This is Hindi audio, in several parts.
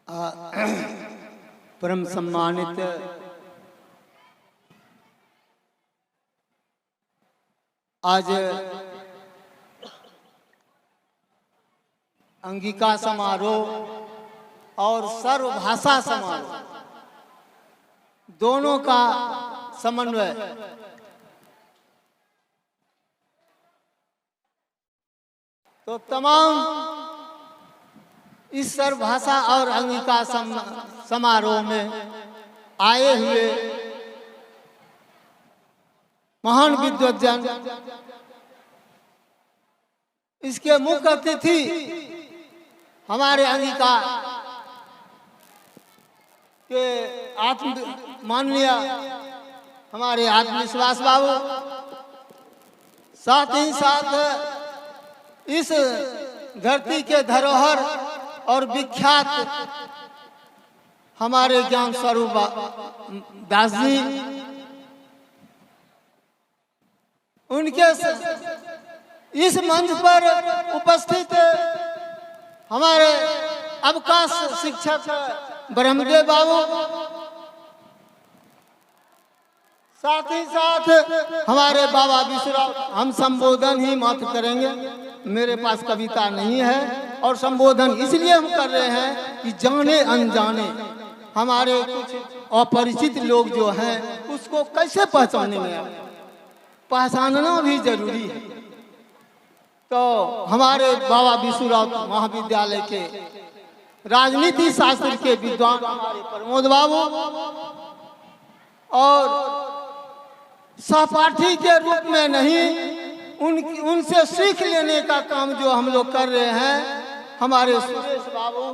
परम सम्मानित आज अंगिका समारोह और सर्वभाषा समारोह दोनों का समन्वय तो तमाम इस सर्वभाषा और अंगिका समारोह में आए हुए महान विद्वजन, इसके मुख्य अतिथि हमारे अंगिका के माननीय हमारे आत्मविश्वास बाबू, साथ ही साथ इस धरती के धरोहर और विख्यात हमारे ज्ञान स्वरूप दास जी, उनके इस मंच पर उपस्थित हमारे अवकाश शिक्षक ब्रह्मदेव बाबू, साथ ही साथ हमारे बाबा विश्वराव। हम संबोधन ही मात्र करेंगे, मेरे पास कविता नहीं है और संबोधन इसलिए हम कर रहे हैं कि जाने अनजाने हमारे कुछ अपरिचित लोग जो हैं उसको कैसे पहचानने में पहचानना भी जरूरी है। तो हमारे बाबा विश्वराव महाविद्यालय के राजनीति शास्त्र के विद्वान हमारे प्रमोद बाबू और सहपाठी के रूप में नहीं, उनसे सीख लेने का काम जो हम लोग कर रहे हैं हमारे सुरेश बाबू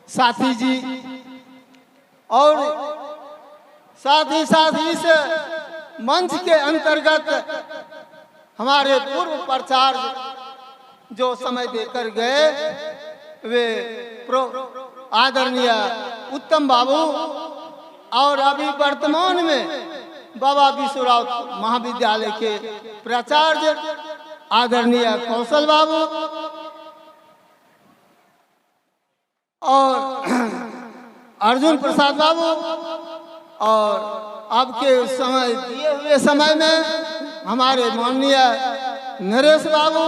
साथी जी, और साथ ही साथ इस मंच के अंतर्गत हमारे पूर्व प्राचार्य जो समय देकर गए वे आदरणीय उत्तम बाबू, और अभी वर्तमान में बाबा विश्वराव महाविद्यालय के प्राचार्य आदरणीय कौशल बाबू, और अर्जुन प्रसाद बाबू, और अब के समय दिए हुए समय में हमारे माननीय नरेश बाबू।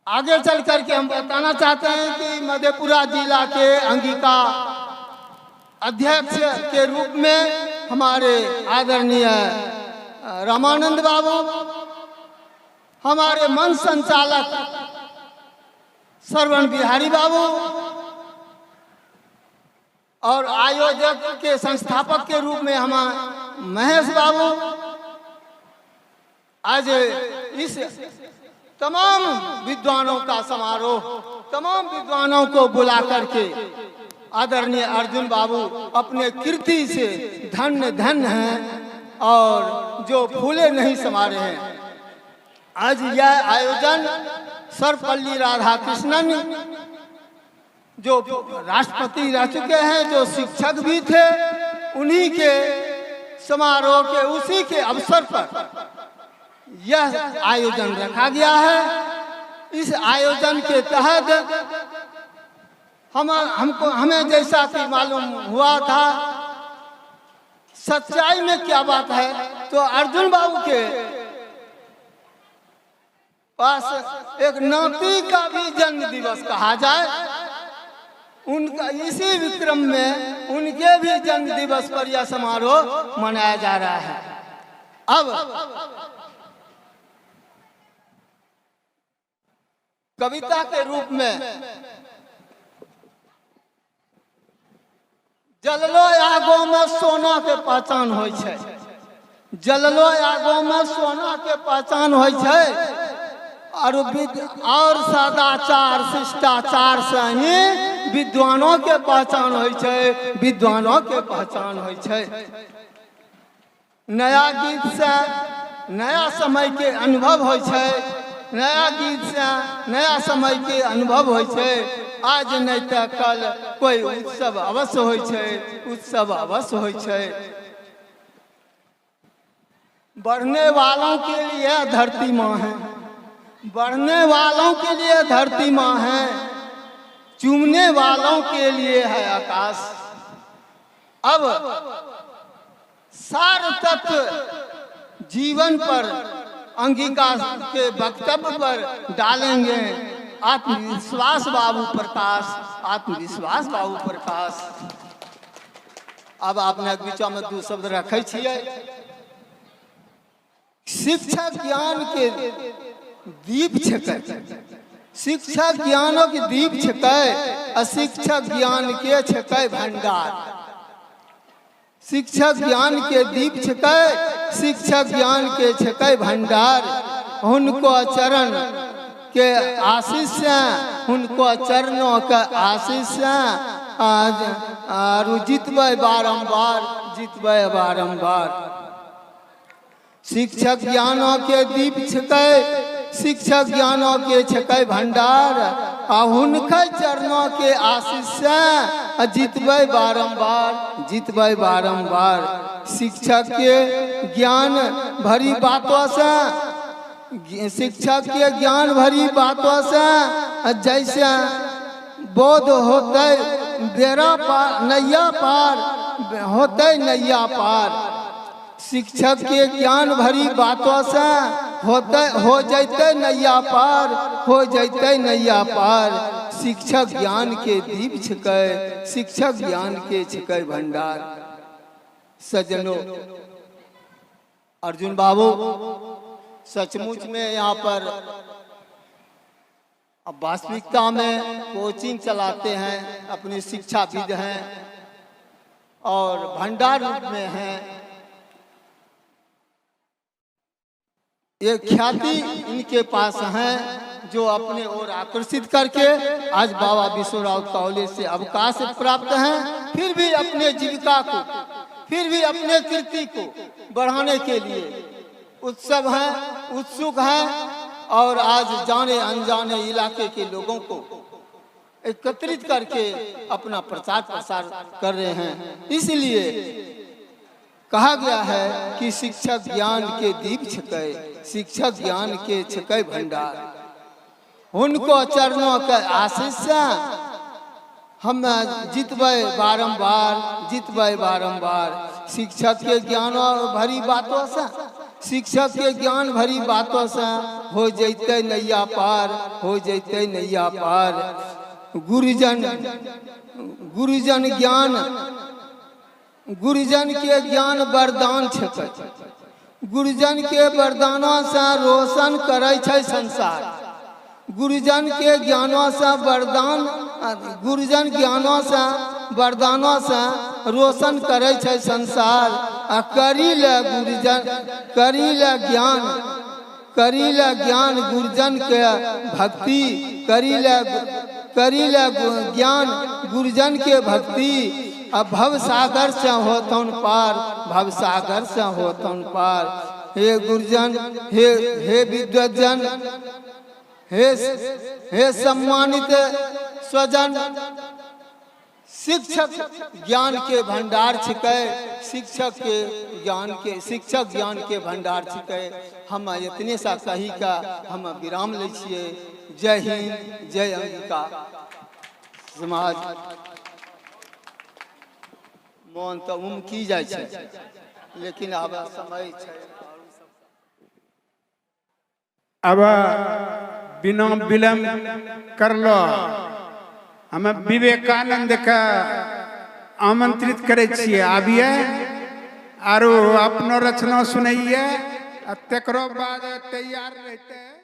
आगे चल करके हम बताना चाहते हैं कि मधेपुरा जिला के अंगिका अध्यक्ष के रूप में हमारे आदरणीय रामानंद बाबू, हमारे मंच संचालक श्रवण बिहारी बाबू, और आयोजक के संस्थापक के रूप में हमारे महेश बाबू। आज इस तमाम विद्वानों का समारोह, तमाम विद्वानों को बुला करके आदरणीय अर्जुन बाबू अपने कीर्ति से धन्य धन्य हैं और जो फूले नहीं समा रहे हैं। आज यह आयोजन सर्वपल्ली राधाकृष्णन जो राष्ट्रपति रह चुके हैं, जो शिक्षक भी थे, उन्हीं के समारोह के उसी के अवसर पर यह आयोजन रखा गया है। इस आयोजन के तहत हमें जैसा कि मालूम हुआ था, सच्चाई में क्या बात है, तो अर्जुन बाबू के पास एक नाती का भी जन्म दिवस कहा जाए, उनका इसी विक्रम में उनके भी जन्म दिवस पर यह समारोह मनाया जा रहा है। अब कविता के रूप में जललो आगो में सोना के पहचान होय छै, जललो आगो में सोना के पहचान होय छै, और सदाचार शिष्टाचार से ही विद्वानों के पहचान होय छै, विद्वानों के पहचान होय छै। नया गीत से नया समय के अनुभव होय छै, नया गीत से नया समय के अनुभव होय छै। आज नहीं तो कल कोई उत्सव अवश्य होय छै, उत्सव अवश्य होय छै। बढ़ने वालों के लिए धरती माँ है, बढ़ने वालों के लिए धरती माँ है, चूमने वालों के लिए है आकाश। अब सार तत्व जीवन पर अंगिका के वक्तव्य पर डालेंगे आत्मविश्वास बाबू प्रकाश, आत्मविश्वास बाबू प्रकाश। अब आपने बीच में दू शब्द रखे छिए। शिक्षा ज्ञान के दीप छकै, शिक्षा ज्ञानों के दीप छकै, अशिक्षा ज्ञान के छकै भंडार। शिक्षा ज्ञान के दीप छकै, शिक्षा ज्ञान के छकै भंडार। हुनको चरण के आशीष से, हुनको चरणों के आशीष से आरु जितबै बारंबार, जितबै बारंबार। शिक्षक ज्ञानों के दीप छकै, शिक्षक ज्ञानों के छकै भंडार। आ हुनकर चरणों के आशीष से जितबै बारंबार, जितबै बारंबार। शिक्षक के ज्ञान भरी बातों से, शिक्षक के ज्ञान भरी बातों से जैसे बोध होते बेड़ा पार, नैया पार होते नैया पार। शिक्षक के ज्ञान भरी बातों से होते हो जैते नैया पार, हो जैते नैया पार। शिक्षक ज्ञान के दीप छकै, शिक्षक ज्ञान के छकै भंडार। सज्जनों, अर्जुन बाबू सचमुच में यहाँ पर अब वास्तविकता में कोचिंग चलाते हैं, अपनी शिक्षाविद हैं और भंडार रूप में हैं। ये ख्याति इनके पास है जो अपने ओर आकर्षित करके आज बाबा विश्वराव कॉलेज से अवकाश प्राप्त हैं। फिर भी अपने जीविका को, फिर भी अपने कीर्ति को बढ़ाने के लिए उत्सव हैं, उत्सुक हैं और आज जाने अनजाने इलाके के लोगों को एकत्रित करके अपना प्रचार प्रसार कर रहे हैं। इसलिए कहा गया है कि शिक्षक ज्ञान के दीप छकै, शिक्षक ज्ञान के छकै भंडार। उनको चरणों के आशीष से हम जितबै बारंबार, जितबै बारंबार। शिक्षक के ज्ञान भरी बातों से, शिक्षक के ज्ञान भरी बातों से हो जैते नैया पार, हो जैते नैया पार। गुरुजन, गुरुजन ज्ञान, गुरुजन के ज्ञान वरदान छकै। गुरुजन के वरदानों से रोशन करे छै संसार। गुरुजन के ज्ञानों से वरदान, गुरुजन ज्ञानों से वरदानों से रोशन करे छै संसार। करी ले गुरुजन, करी ले ज्ञान, करी ले ज्ञान गुरुजन के भक्ति। करी ले ज्ञान गुरुजन के भक्ति। अब भव सागर से होतन पार, भव सागर से होतन पार। हे गुरुजन, हे विद्वजन, हे सम्मानित स्वजन, शिक्षक ज्ञान के भंडार छिकै, शिक्षक के ज्ञान के, शिक्षक ज्ञान के भंडार छिकै। हम इतने सा कही का हम विराम ले छिए। जय हिंद, जय अंगिका समाज। मन तो की जाय छै, लेकिन अब समय छै। अब बिना विलम्ब कर लो, हमें विवेकानंद का आमंत्रित करे छिए। आबिए आरो अपनो रचना सुनाइए, तकरो बाद तैयार रहते।